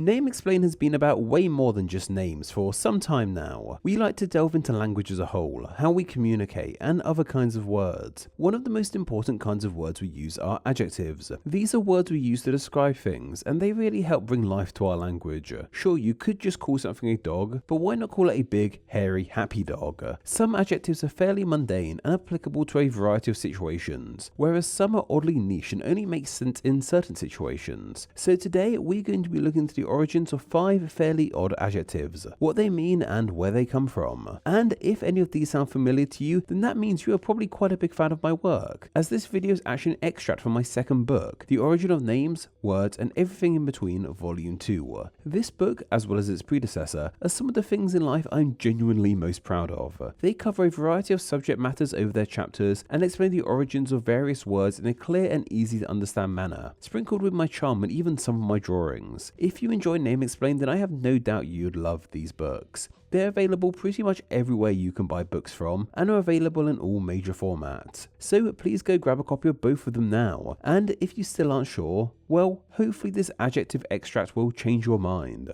Name Explain has been about way more than just names for some time now. We like to delve into language as a whole, how we communicate, and other kinds of words. One of the most important kinds of words we use are adjectives. These are words we use to describe things, and they really help bring life to our language. Sure, you could just call something a dog, but why not call it a big, hairy, happy dog? Some adjectives are fairly mundane and applicable to a variety of situations, whereas some are oddly niche and only make sense in certain situations. So today, we're going to be looking into the origins of 5 fairly odd adjectives, what they mean and where they come from. And if any of these sound familiar to you, then that means you are probably quite a big fan of my work, as this video is actually an extract from my second book, The Origin of Names, Words and Everything in Between, Volume 2. This book, as well as its predecessor, are some of the things in life I'm genuinely most proud of. They cover a variety of subject matters over their chapters and explain the origins of various words in a clear and easy to understand manner, sprinkled with my charm and even some of my drawings. If you enjoy Name Explained, then I have no doubt you'd love these books. They're available pretty much everywhere you can buy books from, and are available in all major formats. So please go grab a copy of both of them now, and if you still aren't sure, well, hopefully this adjective extract will change your mind.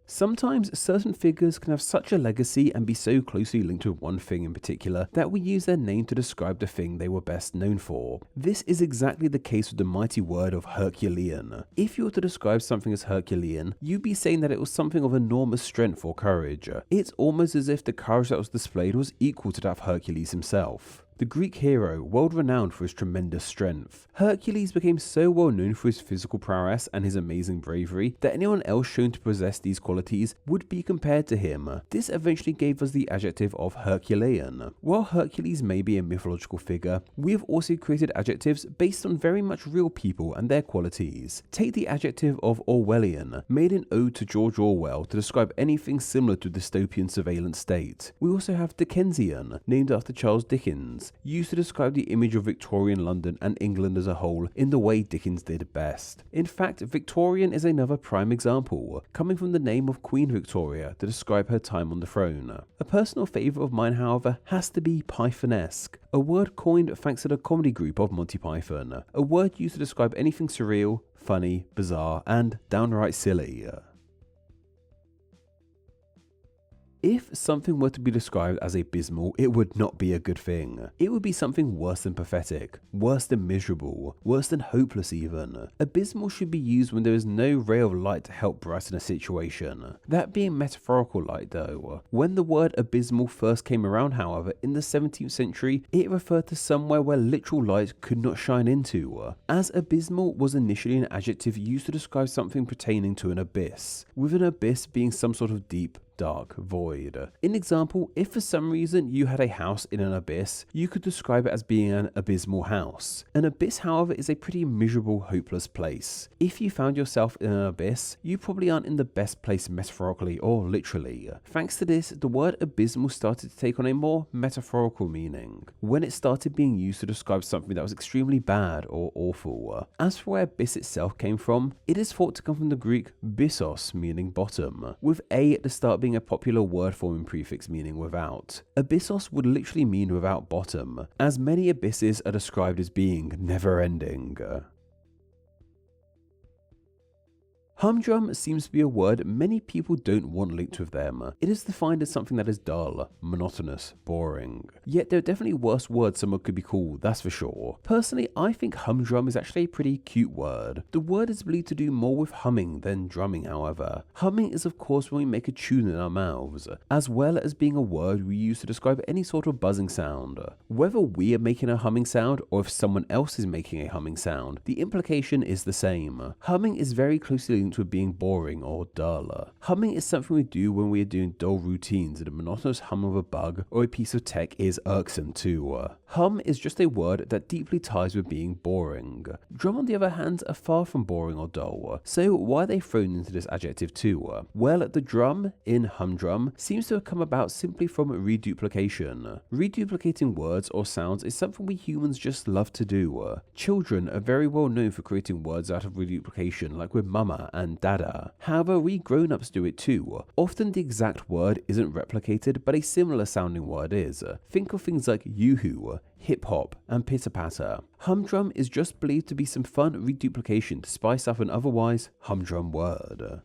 Sometimes certain figures can have such a legacy and be so closely linked with one thing in particular that we use their name to describe the thing they were best known for. This is exactly the case with the mighty word of Herculean. If you were to describe something as Herculean, you'd be saying that it was something of enormous strength or courage. It's almost as if the courage that was displayed was equal to that of Hercules himself, the Greek hero, world renowned for his tremendous strength. Hercules became so well known for his physical prowess and his amazing bravery that anyone else shown to possess these qualities would be compared to him. This eventually gave us the adjective of Herculean. While Hercules may be a mythological figure, we have also created adjectives based on very much real people and their qualities. Take the adjective of Orwellian, made in ode to George Orwell to describe anything similar to dystopian surveillance state. We also have Dickensian, named after Charles Dickens, used to describe the image of Victorian London and England as a whole in the way Dickens did best. In fact, Victorian is another prime example, coming from the name of Queen Victoria to describe her time on the throne. A personal favourite of mine, however, has to be Pythonesque, a word coined thanks to the comedy group of Monty Python, a word used to describe anything surreal, funny, bizarre, and downright silly. If something were to be described as abysmal, it would not be a good thing. It would be something worse than pathetic, worse than miserable, worse than hopeless even. Abysmal should be used when there is no ray of light to help brighten a situation. That being metaphorical light though. When the word abysmal first came around, however, in the 17th century, it referred to somewhere where literal light could not shine into, as abysmal was initially an adjective used to describe something pertaining to an abyss, with an abyss being some sort of deep, dark void. In example, if for some reason you had a house in an abyss, you could describe it as being an abysmal house. An abyss, however, is a pretty miserable, hopeless place. If you found yourself in an abyss, you probably aren't in the best place metaphorically or literally. Thanks to this, the word abysmal started to take on a more metaphorical meaning, when it started being used to describe something that was extremely bad or awful. As for where abyss itself came from, it is thought to come from the Greek byssos, meaning bottom, with a at the start being a popular word forming prefix meaning without. Abyssos would literally mean without bottom, as many abysses are described as being never ending. Humdrum seems to be a word many people don't want linked with them. It is defined as something that is dull, monotonous, boring. Yet there are definitely worse words someone could be called, that's for sure. Personally, I think humdrum is actually a pretty cute word. The word is believed to do more with humming than drumming, however. Humming is of course when we make a tune in our mouths, as well as being a word we use to describe any sort of buzzing sound. Whether we are making a humming sound or if someone else is making a humming sound, the implication is the same. Humming is very closely with being boring or dull. Humming is something we do when we are doing dull routines, and the monotonous hum of a bug or a piece of tech is irksome too. Hum is just a word that deeply ties with being boring. Drum, on the other hand, are far from boring or dull. So why are they thrown into this adjective too? Well, the drum in humdrum seems to have come about simply from reduplication. Reduplicating words or sounds is something we humans just love to do. Children are very well known for creating words out of reduplication, like with mama and dada. However, we grown-ups do it too. Often the exact word isn't replicated, but a similar sounding word is. Think of things like yoo-hoo, hip-hop, and pitter-patter. Humdrum is just believed to be some fun reduplication to spice up an otherwise humdrum word.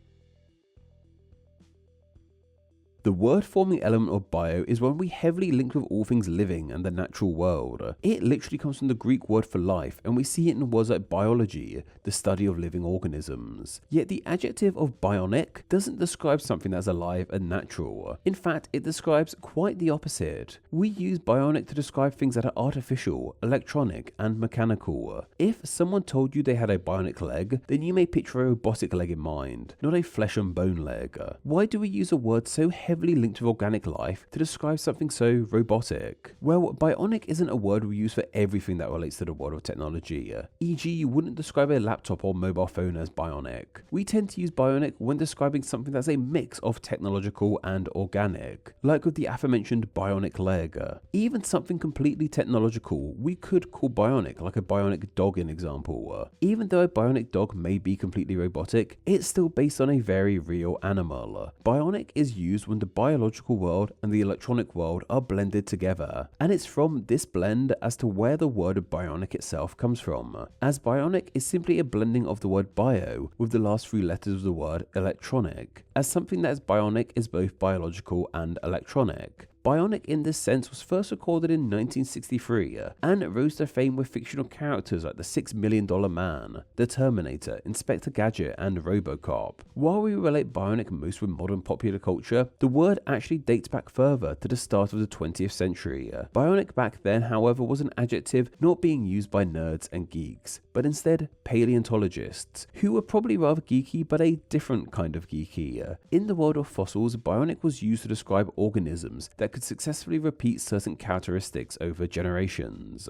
The word-forming element of bio is one we heavily link with all things living and the natural world. It literally comes from the Greek word for life, and we see it in words like biology, the study of living organisms. Yet the adjective of bionic doesn't describe something that's alive and natural. In fact, it describes quite the opposite. We use bionic to describe things that are artificial, electronic, and mechanical. If someone told you they had a bionic leg, then you may picture a robotic leg in mind, not a flesh and bone leg. Why do we use a word so heavily linked with organic life to describe something so robotic? Well, bionic isn't a word we use for everything that relates to the world of technology. E.g., you wouldn't describe a laptop or mobile phone as bionic. We tend to use bionic when describing something that's a mix of technological and organic, like with the aforementioned bionic leg. Even something completely technological we could call bionic, like a bionic dog in example. Even though a bionic dog may be completely robotic, it's still based on a very real animal. Bionic is used when the biological world and the electronic world are blended together, and it's from this blend as to where the word bionic itself comes from, as bionic is simply a blending of the word bio with the last three letters of the word electronic, as something that is bionic is both biological and electronic. Bionic in this sense was first recorded in 1963 and rose to fame with fictional characters like the $6 Million Man, the Terminator, Inspector Gadget, and Robocop. While we relate bionic most with modern popular culture, the word actually dates back further to the start of the 20th century. Bionic back then, however, was an adjective not being used by nerds and geeks, but instead paleontologists, who were probably rather geeky but a different kind of geeky. In the world of fossils, bionic was used to describe organisms that could successfully repeat certain characteristics over generations.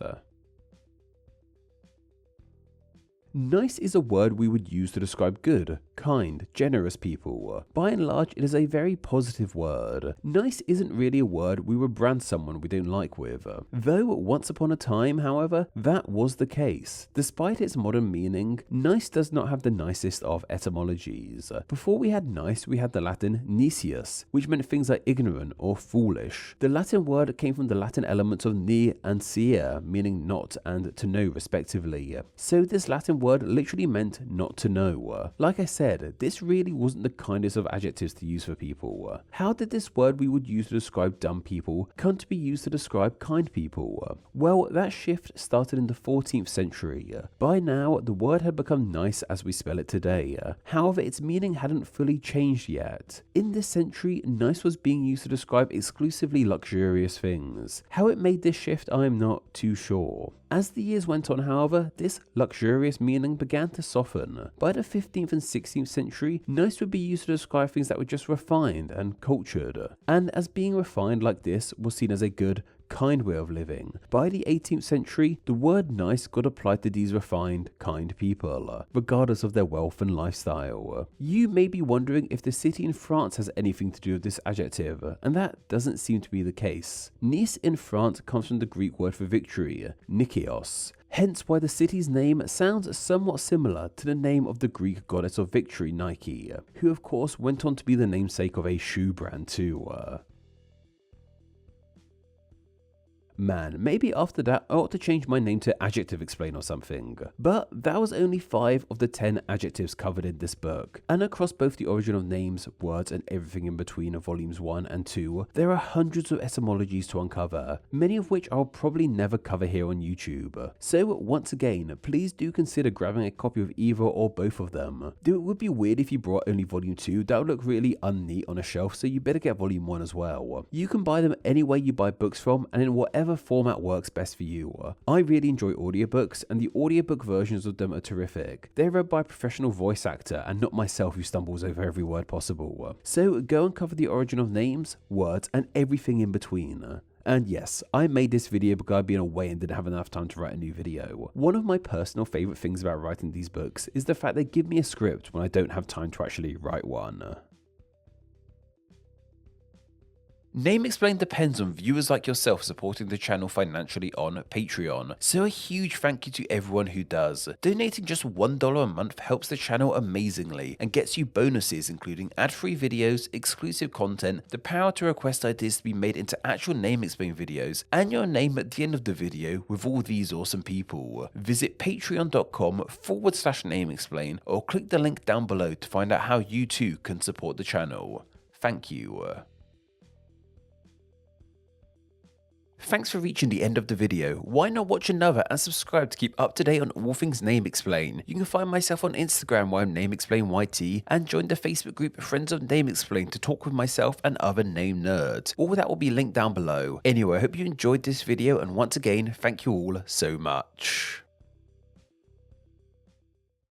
Nice is a word we would use to describe good, kind, generous people. By and large, it is a very positive word. Nice isn't really a word we would brand someone we don't like with. Though once upon a time, however, that was the case. Despite its modern meaning, nice does not have the nicest of etymologies. Before we had nice, we had the Latin nicius, which meant things like ignorant or foolish. The Latin word came from the Latin elements of ni and sia, meaning not and to know respectively. So this Latin word literally meant not to know. Like I said, this really wasn't the kindest of adjectives to use for people. How did this word we would use to describe dumb people come to be used to describe kind people? Well, that shift started in the 14th century. By now, the word had become nice as we spell it today. However, its meaning hadn't fully changed yet. In this century, nice was being used to describe exclusively luxurious things. How it made this shift, I'm not too sure. As the years went on, however, this luxurious meaning began to soften. By the 15th and 16th century, nice would be used to describe things that were just refined and cultured. And as being refined like this was seen as a good, kind way of living. By the 18th century, the word nice got applied to these refined, kind people, regardless of their wealth and lifestyle. You may be wondering if the city in France has anything to do with this adjective, and that doesn't seem to be the case. Nice in France comes from the Greek word for victory, Nikaios. Hence why the city's name sounds somewhat similar to the name of the Greek goddess of victory, Nike, who of course went on to be the namesake of a shoe brand too. Man, maybe after that I ought to change my name to Adjective Explain or something. But that was only 5 of the 10 adjectives covered in this book, and across both the origin of names, words, and everything in between of volumes 1 and 2, there are hundreds of etymologies to uncover, many of which I'll probably never cover here on YouTube. So once again, please do consider grabbing a copy of either or both of them. Though it would be weird if you brought only volume 2, that would look really unneat on a shelf, so you better get volume 1 as well. You can buy them anywhere you buy books from, and in whatever format works best for you. I really enjoy audiobooks, and the audiobook versions of them are terrific. They're read by a professional voice actor and not myself who stumbles over every word possible. So go and cover the origin of names, words, and everything in between. And yes, I made this video because I'd been away and didn't have enough time to write a new video. One of my personal favourite things about writing these books is the fact they give me a script when I don't have time to actually write one. Name Explain depends on viewers like yourself supporting the channel financially on Patreon, so a huge thank you to everyone who does. Donating just $1 a month helps the channel amazingly and gets you bonuses including ad-free videos, exclusive content, the power to request ideas to be made into actual Name Explain videos, and your name at the end of the video with all these awesome people. Visit patreon.com/Name Explain or click the link down below to find out how you too can support the channel. Thank you. Thanks for reaching the end of the video. Why not watch another and subscribe to keep up to date on all things Name Explain. You can find myself on Instagram where I'm Name Explain YT, and join the Facebook group Friends of Name Explain to talk with myself and other name nerds. All that will be linked down below. Anyway, I hope you enjoyed this video, and once again, thank you all so much.